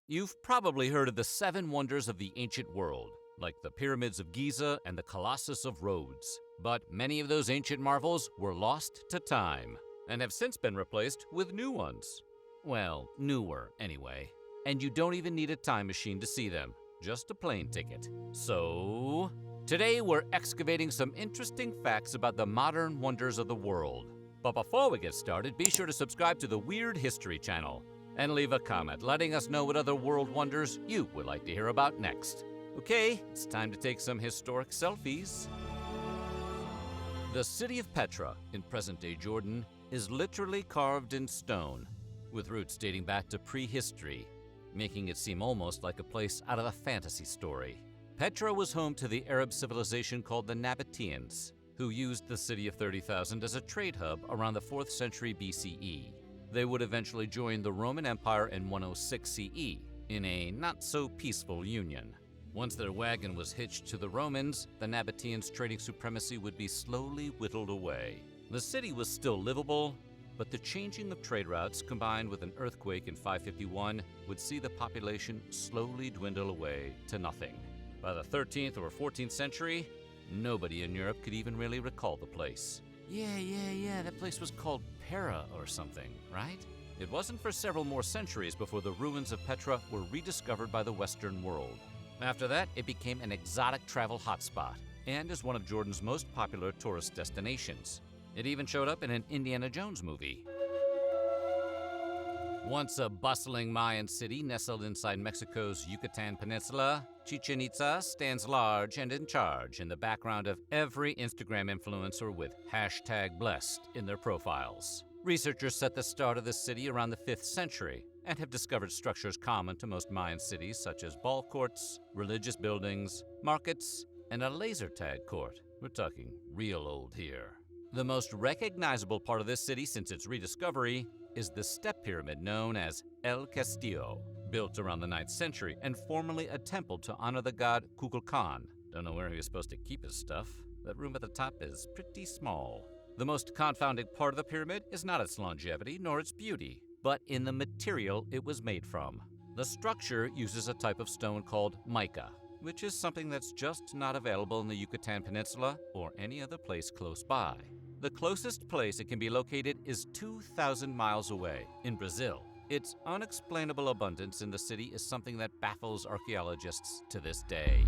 You've probably heard of the 7 wonders of the ancient world, like the pyramids of Giza and the Colossus of Rhodes. But many of those ancient marvels were lost to time and have since been replaced with new ones. Well, newer anyway. And you don't even need a time machine to see them, just a plane ticket. So, today we're excavating some interesting facts about the modern wonders of the world. But before we get started, be sure to subscribe to the Weird History channel and leave a comment letting us know what other world wonders you would like to hear about next. Okay, it's time to take some historic selfies. The city of Petra, in present-day Jordan, is literally carved in stone, with roots dating back to prehistory, making it seem almost like a place out of a fantasy story. Petra was home to the Arab civilization called the Nabateans, who used the city of 30,000 as a trade hub around the 4th century BCE. They would eventually join the Roman Empire in 106 CE, in a not-so-peaceful union. Once their wagon was hitched to the Romans, the Nabateans' trading supremacy would be slowly whittled away. The city was still livable, but the changing of trade routes combined with an earthquake in 551 would see the population slowly dwindle away to nothing. By the 13th or 14th century, nobody in Europe could even really recall the place. Yeah, that place was called Pera or something, right? It wasn't for several more centuries before the ruins of Petra were rediscovered by the Western world. After that, it became an exotic travel hotspot and is one of Jordan's most popular tourist destinations. It even showed up in an Indiana Jones movie. Once a bustling Mayan city nestled inside Mexico's Yucatan Peninsula, Chichen-Itza stands large and in charge in the background of every Instagram influencer with #blessed in their profiles. Researchers set the start of the city around the 5th century and have discovered structures common to most Mayan cities such as ball courts, religious buildings, markets, and a laser tag court. We're talking real old here. The most recognizable part of this city since its rediscovery is the step pyramid known as El Castillo, built around the 9th century and formerly a temple to honor the god Kukulkan. Don't know where he was supposed to keep his stuff. That room at the top is pretty small. The most confounding part of the pyramid is not its longevity nor its beauty, but in the material it was made from. The structure uses a type of stone called mica, which is something that's just not available in the Yucatan Peninsula or any other place close by. The closest place it can be located is 2,000 miles away, in Brazil. Its unexplainable abundance in the city is something that baffles archaeologists to this day.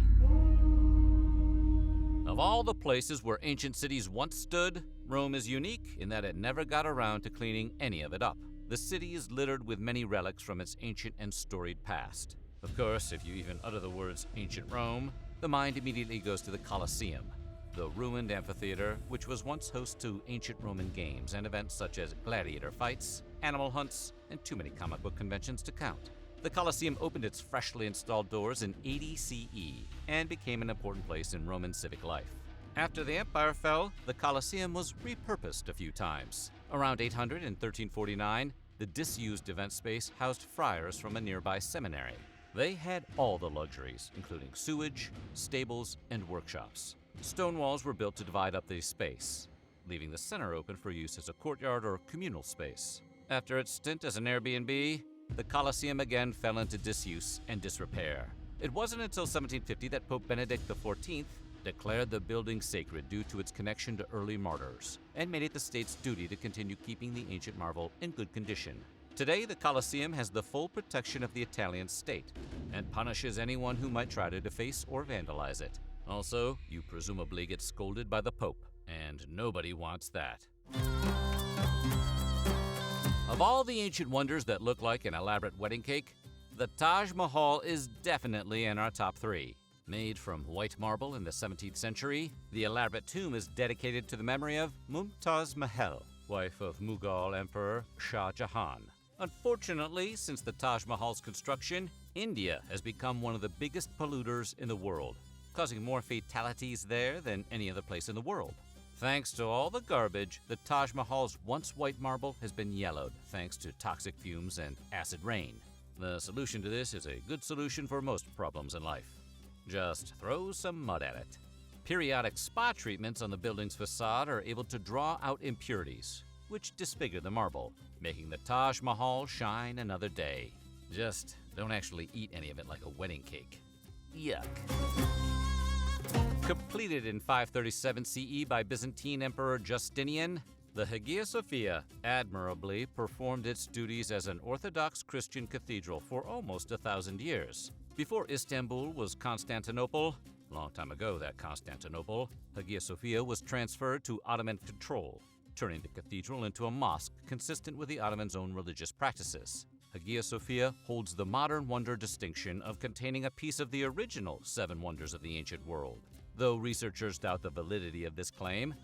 Of all the places where ancient cities once stood, Rome is unique in that it never got around to cleaning any of it up. The city is littered with many relics from its ancient and storied past. Of course, if you even utter the words ancient Rome, the mind immediately goes to the Colosseum, the ruined amphitheater which was once host to ancient Roman games and events such as gladiator fights, animal hunts, and too many comic book conventions to count. The Colosseum opened its freshly installed doors in 80 CE and became an important place in Roman civic life. After the empire fell, the Colosseum was repurposed a few times. Around 800 and 1349, the disused event space housed friars from a nearby seminary. They had all the luxuries, including sewage, stables, and workshops. Stone walls were built to divide up the space, leaving the center open for use as a courtyard or communal space. After its stint as an Airbnb, the Colosseum again fell into disuse and disrepair. It wasn't until 1750 that Pope Benedict XIV declared the building sacred due to its connection to early martyrs, and made it the state's duty to continue keeping the ancient marvel in good condition. Today, the Colosseum has the full protection of the Italian state and punishes anyone who might try to deface or vandalize it. Also, you presumably get scolded by the Pope, and nobody wants that. Of all the ancient wonders that look like an elaborate wedding cake, the Taj Mahal is definitely in our top 3. Made from white marble in the 17th century, the elaborate tomb is dedicated to the memory of Mumtaz Mahal, wife of Mughal Emperor Shah Jahan. Unfortunately, since the Taj Mahal's construction, India has become one of the biggest polluters in the world, causing more fatalities there than any other place in the world. Thanks to all the garbage, the Taj Mahal's once white marble has been yellowed thanks to toxic fumes and acid rain. The solution to this is a good solution for most problems in life. Just throw some mud at it. Periodic spa treatments on the building's facade are able to draw out impurities, which disfigure the marble, making the Taj Mahal shine another day. Just Don't actually eat any of it like a wedding cake. Yuck. Completed in 537 CE by Byzantine Emperor Justinian, the Hagia Sophia admirably performed its duties as an Orthodox Christian cathedral for almost 1,000 years. Before Istanbul was Constantinople, long time ago that Constantinople, Hagia Sophia was transferred to Ottoman control, turning the cathedral into a mosque consistent with the Ottomans' own religious practices. Hagia Sophia holds the modern wonder distinction of containing a piece of the original 7 wonders of the ancient world. Though researchers doubt the validity of this claim,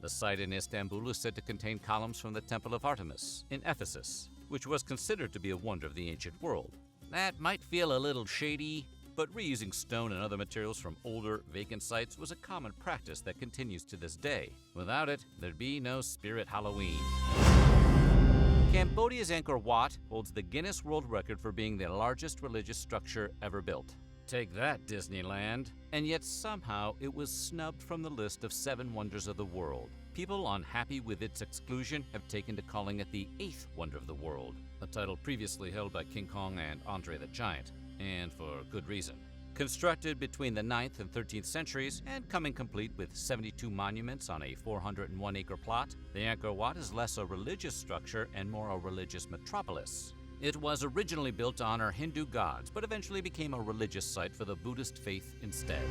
the site in Istanbul is said to contain columns from the Temple of Artemis in Ephesus, which was considered to be a wonder of the ancient world. That might feel a little shady, but reusing stone and other materials from older, vacant sites was a common practice that continues to this day. Without it, there'd be no Spirit Halloween. Cambodia's Angkor Wat holds the Guinness World Record for being the largest religious structure ever built. Take that, Disneyland. And yet somehow it was snubbed from the list of 7 wonders of the world. People unhappy with its exclusion have taken to calling it the 8th wonder of the world, a title previously held by King Kong and Andre the Giant, and for good reason. Constructed between the 9th and 13th centuries and coming complete with 72 monuments on a 401-acre plot, the Angkor Wat is less a religious structure and more a religious metropolis. It was originally built to honor Hindu gods, but eventually became a religious site for the Buddhist faith instead.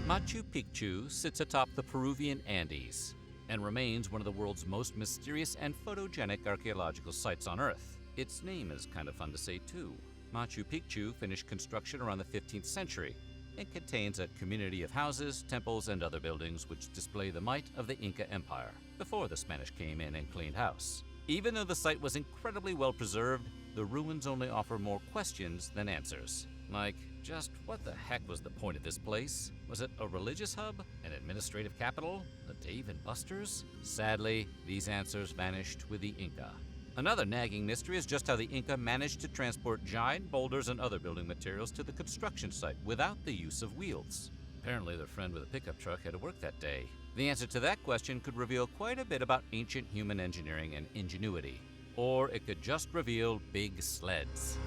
Machu Picchu sits atop the Peruvian Andes and remains one of the world's most mysterious and photogenic archaeological sites on Earth. Its name is kind of fun to say too. Machu Picchu finished construction around the 15th century and contains a community of houses, temples, and other buildings which display the might of the Inca Empire before the Spanish came in and cleaned house. Even though the site was incredibly well preserved, the ruins only offer more questions than answers. Like, just what the heck was the point of this place? Was it a religious hub? An administrative capital? A Dave and Buster's? Sadly, these answers vanished with the Inca. Another nagging mystery is just how the Inca managed to transport giant boulders and other building materials to the construction site without the use of wheels. Apparently their friend with a pickup truck had to work that day. The answer to that question could reveal quite a bit about ancient human engineering and ingenuity. Or it could just reveal big sleds.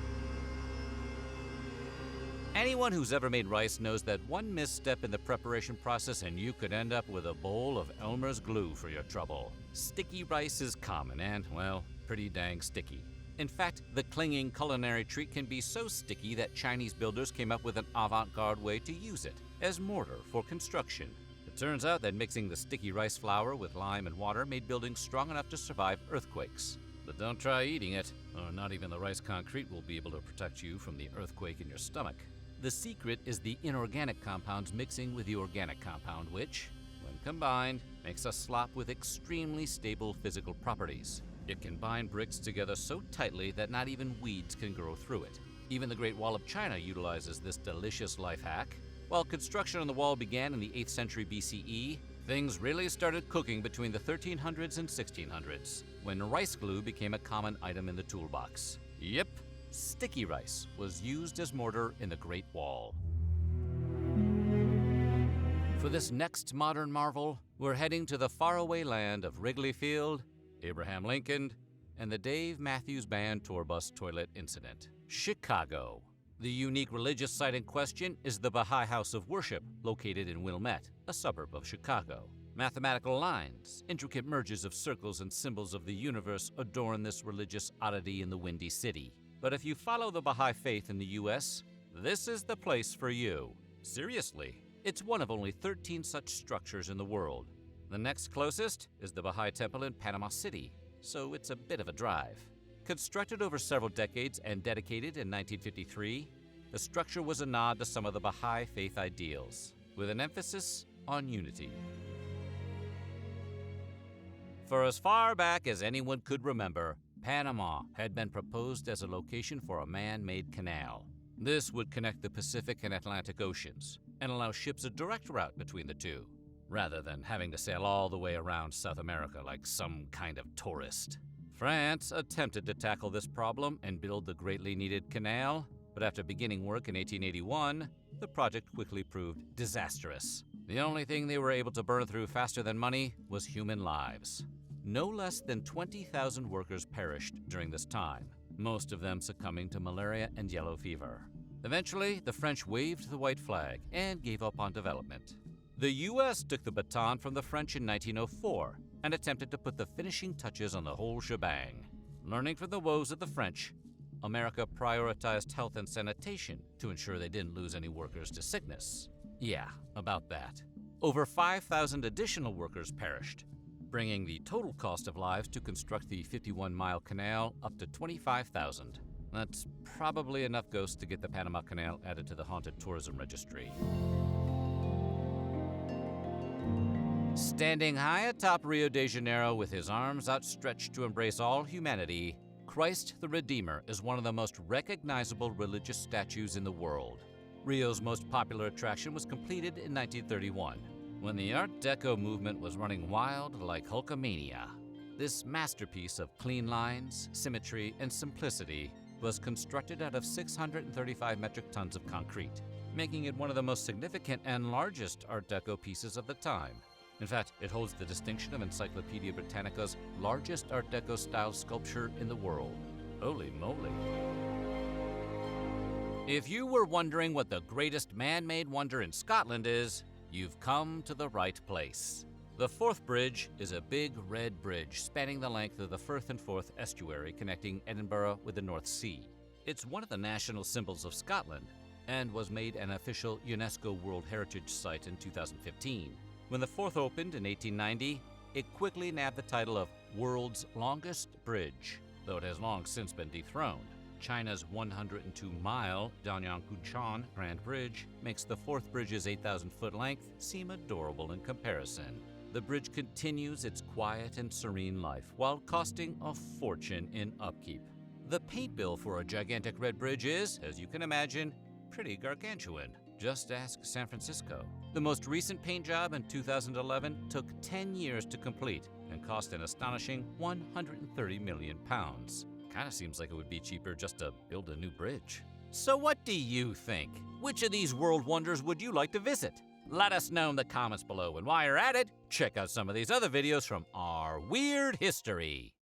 Anyone who's ever made rice knows that one misstep in the preparation process and you could end up with a bowl of Elmer's glue for your trouble. Sticky rice is common and, well, pretty dang sticky. In fact, the clinging culinary treat can be so sticky that Chinese builders came up with an avant-garde way to use it as mortar for construction. It turns out that mixing the sticky rice flour with lime and water made buildings strong enough to survive earthquakes. But don't try eating it, or not even the rice concrete will be able to protect you from the earthquake in your stomach. The secret is the inorganic compounds mixing with the organic compound, which, when combined, makes a slop with extremely stable physical properties. It can bind bricks together so tightly that not even weeds can grow through it. Even the Great Wall of China utilizes this delicious life hack. While construction on the wall began in the 8th century BCE, things really started cooking between the 1300s and 1600s, when rice glue became a common item in the toolbox. Yep, sticky rice was used as mortar in the Great Wall. For this next modern marvel, we're heading to the faraway land of Wrigley Field, Abraham Lincoln, and the Dave Matthews Band tour bus toilet incident. Chicago. The unique religious site in question is the Baha'i House of Worship, located in Wilmette, a suburb of Chicago. Mathematical lines, intricate merges of circles and symbols of the universe adorn this religious oddity in the Windy City. But if you follow the Baha'i faith in the U.S., this is the place for you. Seriously, it's one of only 13 such structures in the world. The next closest is the Baha'i Temple in Panama City, so it's a bit of a drive. Constructed over several decades and dedicated in 1953, the structure was a nod to some of the Baha'i faith ideals, with an emphasis on unity. For as far back as anyone could remember, Panama had been proposed as a location for a man-made canal. This would connect the Pacific and Atlantic Oceans and allow ships a direct route between the two, rather than having to sail all the way around South America like some kind of tourist. France attempted to tackle this problem and build the greatly needed canal, but after beginning work in 1881, the project quickly proved disastrous. The only thing they were able to burn through faster than money was human lives. No less than 20,000 workers perished during this time. most of them succumbing to malaria and yellow fever. Eventually, the French waved the white flag and gave up on development. The U.S. took the baton from the French in 1904 and attempted to put the finishing touches on the whole shebang. Learning from the woes of the French, America prioritized health and sanitation to ensure they didn't lose any workers to sickness. Yeah, about that. Over 5,000 additional workers perished, bringing the total cost of lives to construct the 51-mile canal up to $25,000. That's probably enough ghosts to get the Panama Canal added to the Haunted Tourism Registry. Standing high atop Rio de Janeiro with his arms outstretched to embrace all humanity, Christ the Redeemer is one of the most recognizable religious statues in the world. Rio's most popular attraction was completed in 1931, when the Art Deco movement was running wild like Hulkamania. This masterpiece of clean lines, symmetry, and simplicity was constructed out of 635 metric tons of concrete, making it one of the most significant and largest Art Deco pieces of the time. In fact, it holds the distinction of Encyclopedia Britannica's largest Art Deco-style sculpture in the world. Holy moly. If you were wondering what the greatest man-made wonder in Scotland is, you've come to the right place. The Forth Bridge is a big red bridge spanning the length of the Firth and Forth estuary connecting Edinburgh with the North Sea. It's one of the national symbols of Scotland and was made an official UNESCO World Heritage Site in 2015. When the Forth opened in 1890, it quickly nabbed the title of World's Longest Bridge, though it has long since been dethroned. China's 102-mile Danyang-Kunshan Grand Bridge makes the Forth Bridge's 8,000-foot length seem adorable in comparison. The bridge continues its quiet and serene life while costing a fortune in upkeep. The paint bill for a gigantic red bridge is, as you can imagine, pretty gargantuan. Just ask San Francisco. The most recent paint job in 2011 took 10 years to complete and cost an astonishing £130 million. Kinda seems like it would be cheaper just to build a new bridge. So what do you think? Which of these world wonders would you like to visit? Let us know in the comments below, and while you're at it, check out some of these other videos from our weird history.